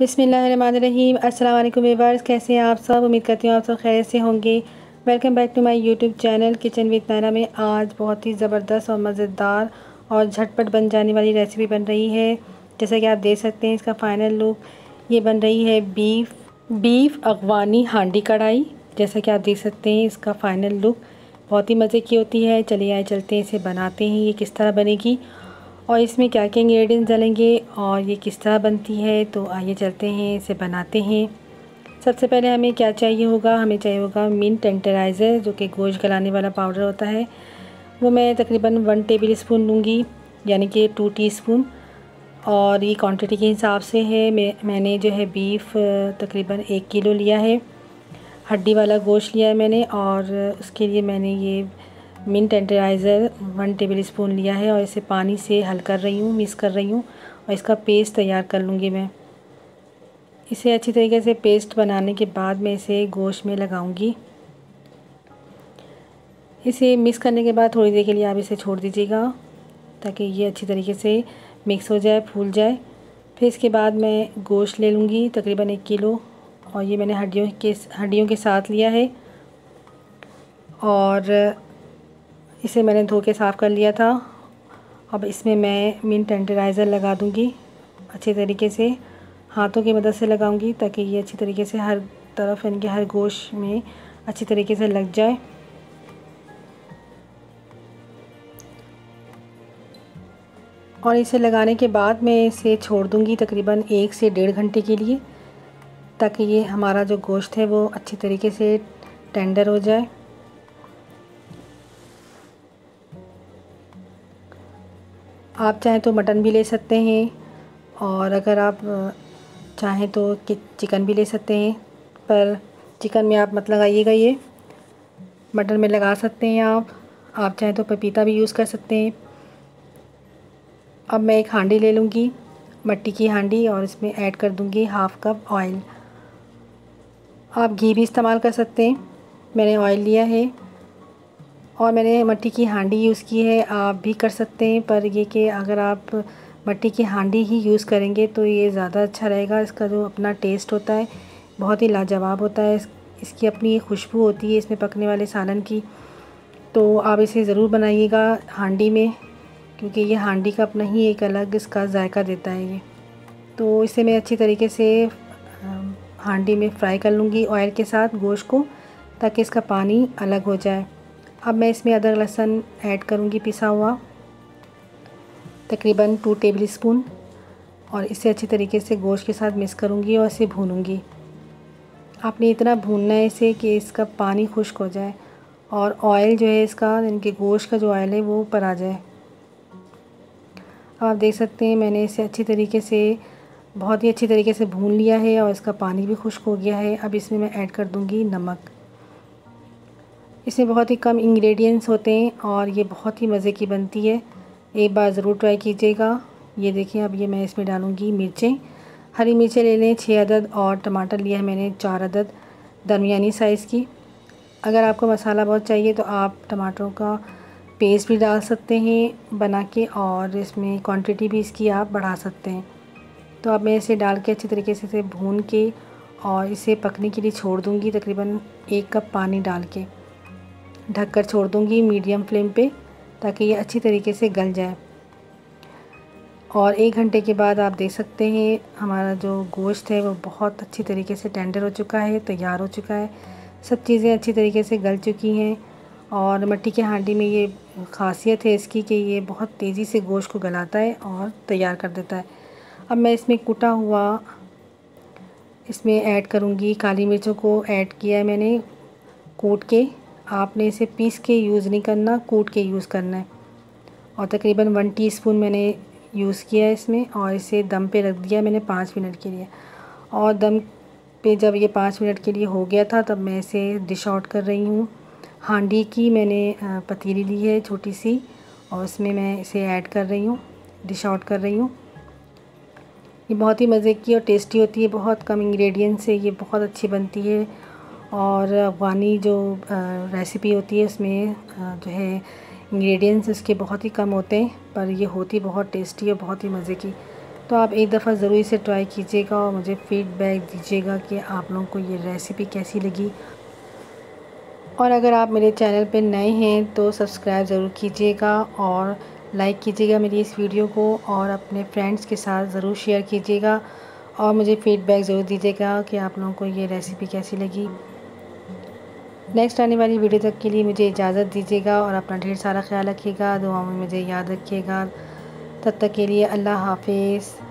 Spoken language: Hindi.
बिस्मिल्लाहिर्रहमानिर्रहीम। अस्सलाम वालेकुम व्यूअर्स, कैसे हैं आप सब। उम्मीद करती हूँ आप सब खैर से होंगे। Welcome back to my YouTube channel kitchen with Naira में आज बहुत ही ज़बरदस्त और मज़ेदार और झटपट बन जाने वाली रेसिपी बन रही है। जैसा कि आप देख सकते हैं इसका फ़ाइनल लुक ये बन रही है बीफ अफ़गानी हांडी कढ़ाई। जैसा कि आप देख सकते हैं इसका फ़ाइनल लुक बहुत ही मज़े की होती है। चलिए आए चलते हैं, इसे बनाते हैं ये किस तरह बनेगी और इसमें क्या क्या इंग्रेडिएंट्स डालेंगे और ये किस तरह बनती है। तो आइए चलते हैं, इसे बनाते हैं। सबसे पहले हमें क्या चाहिए होगा, हमें चाहिए होगा मिंट टेंडराइज़र, जो कि गोश्त गलाने वाला पाउडर होता है। वो मैं तकरीबन 1 टेबल स्पून लूँगी, यानी कि 2 टीस्पून। और ये क्वांटिटी के हिसाब से है। मैंने जो है बीफ तकरीबन 1 किलो लिया है, हड्डी वाला गोश्त लिया है मैंने। और उसके लिए मैंने ये मिंट टेंडराइज़र 1 टेबल स्पून लिया है और इसे पानी से हल कर रही हूँ, मिक्स कर रही हूँ और इसका पेस्ट तैयार कर लूँगी मैं। इसे अच्छी तरीके से पेस्ट बनाने के बाद मैं इसे गोश्त में लगाऊंगी। इसे मिक्स करने के बाद थोड़ी देर के लिए आप इसे छोड़ दीजिएगा ताकि ये अच्छी तरीके से मिक्स हो जाए, फूल जाए। फिर इसके बाद मैं गोश्त ले लूँगी तकरीबन 1 किलो और ये मैंने हड्डियों के साथ लिया है और इसे मैंने धो के साफ़ कर लिया था। अब इसमें मैं मिंट टेंडराइज़र लगा दूँगी अच्छे तरीके से, हाथों की मदद से लगाऊंगी ताकि ये अच्छी तरीके से हर तरफ, यानी कि हर गोश्त में अच्छी तरीके से लग जाए। और इसे लगाने के बाद मैं इसे छोड़ दूँगी तकरीबन 1 से 1.5 घंटे के लिए, ताकि ये हमारा जो गोश्त है वो अच्छी तरीके से टेंडर हो जाए। आप चाहें तो मटन भी ले सकते हैं और अगर आप चाहें तो चिकन भी ले सकते हैं, पर चिकन में आप मत लगाइएगा, ये मटन में लगा सकते हैं आप चाहें तो पपीता भी यूज़ कर सकते हैं। अब मैं एक हांडी ले लूँगी, मिट्टी की हांडी, और इसमें ऐड कर दूँगी 1/2 कप ऑयल। आप घी भी इस्तेमाल कर सकते हैं, मैंने ऑयल लिया है और मैंने मिट्टी की हांडी यूज़ की है। आप भी कर सकते हैं, पर ये कि अगर आप मिट्टी की हांडी ही यूज़ करेंगे तो ये ज़्यादा अच्छा रहेगा। इसका जो अपना टेस्ट होता है बहुत ही लाजवाब होता है। इसकी अपनी खुशबू होती है इसमें पकने वाले सालन की। तो आप इसे ज़रूर बनाइएगा हांडी में, क्योंकि ये हांडी का अपना ही एक अलग इसका जायका देता है ये। तो इसे मैं अच्छी तरीके से हांडी में फ्राई कर लूँगी ऑयल के साथ गोश्त को, ताकि इसका पानी अलग हो जाए। अब मैं इसमें अदरक लहसुन ऐड करूँगी पिसा हुआ तकरीबन 2 टेबल स्पून, और इसे अच्छी तरीके से गोश्त के साथ मिक्स करूँगी और इसे भूनूँगी। आपने इतना भूनना है इसे कि इसका पानी खुश्क हो जाए और ऑयल जो है इसका, यानी कि गोश्त का जो ऑयल है वो ऊपर आ जाए। अब आप देख सकते हैं मैंने इसे अच्छी तरीके से, बहुत ही अच्छी तरीके से भून लिया है और इसका पानी भी खुश्क हो गया है। अब इसमें मैं ऐड कर दूँगी नमक। इसमें बहुत ही कम इंग्रेडिएंट्स होते हैं और ये बहुत ही मज़े की बनती है, एक बार ज़रूर ट्राई कीजिएगा। ये देखिए, अब ये मैं इसमें डालूँगी मिर्चें। हरी मिर्चें ले लें 6 अदद और टमाटर लिया है मैंने 4 अदद दरमियानी साइज़ की। अगर आपको मसाला बहुत चाहिए तो आप टमाटरों का पेस्ट भी डाल सकते हैं बना के, और इसमें क्वांटिटी भी इसकी आप बढ़ा सकते हैं। तो अब मैं इसे डाल के अच्छी तरीके से इसे भून के और इसे पकने के लिए छोड़ दूँगी तकरीबन 1 कप पानी डाल के। ढककर छोड़ दूँगी मीडियम फ्लेम पे, ताकि ये अच्छी तरीके से गल जाए। और 1 घंटे के बाद आप देख सकते हैं हमारा जो गोश्त है वो बहुत अच्छी तरीके से टेंडर हो चुका है, तैयार हो चुका है। सब चीज़ें अच्छी तरीके से गल चुकी हैं और मिट्टी की हांडी में ये ख़ासियत है इसकी कि ये बहुत तेज़ी से गोश्त को गलाता है और तैयार कर देता है। अब मैं इसमें कुटा हुआ इसमें ऐड करूँगी, काली मिर्चों को ऐड किया है मैंने कूट के। आपने इसे पीस के यूज़ नहीं करना, कूट के यूज़ करना है। और तकरीबन 1 टीस्पून मैंने यूज़ किया है इसमें, और इसे दम पे रख दिया मैंने 5 मिनट के लिए। और दम पे जब ये 5 मिनट के लिए हो गया था तब मैं इसे डिश आउट कर रही हूँ। हांडी की मैंने पतीली ली है छोटी सी, और उसमें मैं इसे ऐड कर रही हूँ, डिश आउट कर रही हूँ। ये बहुत ही मज़े की और टेस्टी होती है, बहुत कम इंग्रेडिएंट्स से ये बहुत अच्छी बनती है। और अफ़गानी जो रेसिपी होती है उसमें जो है इंग्रेडिएंट्स इसके बहुत ही कम होते हैं, पर ये होती बहुत टेस्टी और बहुत ही मज़े की। तो आप एक दफ़ा ज़रूर इसे ट्राई कीजिएगा और मुझे फ़ीडबैक दीजिएगा कि आप लोगों को ये रेसिपी कैसी लगी। और अगर आप मेरे चैनल पे नए हैं तो सब्सक्राइब ज़रूर कीजिएगा और लाइक कीजिएगा मेरी इस वीडियो को, और अपने फ्रेंड्स के साथ ज़रूर शेयर कीजिएगा और मुझे फ़ीडबैक ज़रूर दीजिएगा कि आप लोगों को ये रेसिपी कैसी लगी। नेक्स्ट आने वाली वीडियो तक के लिए मुझे इजाज़त दीजिएगा और अपना ढेर सारा ख्याल रखिएगा, दुआओं में मुझे याद रखिएगा। तब तक के लिए अल्लाह हाफ़िज़।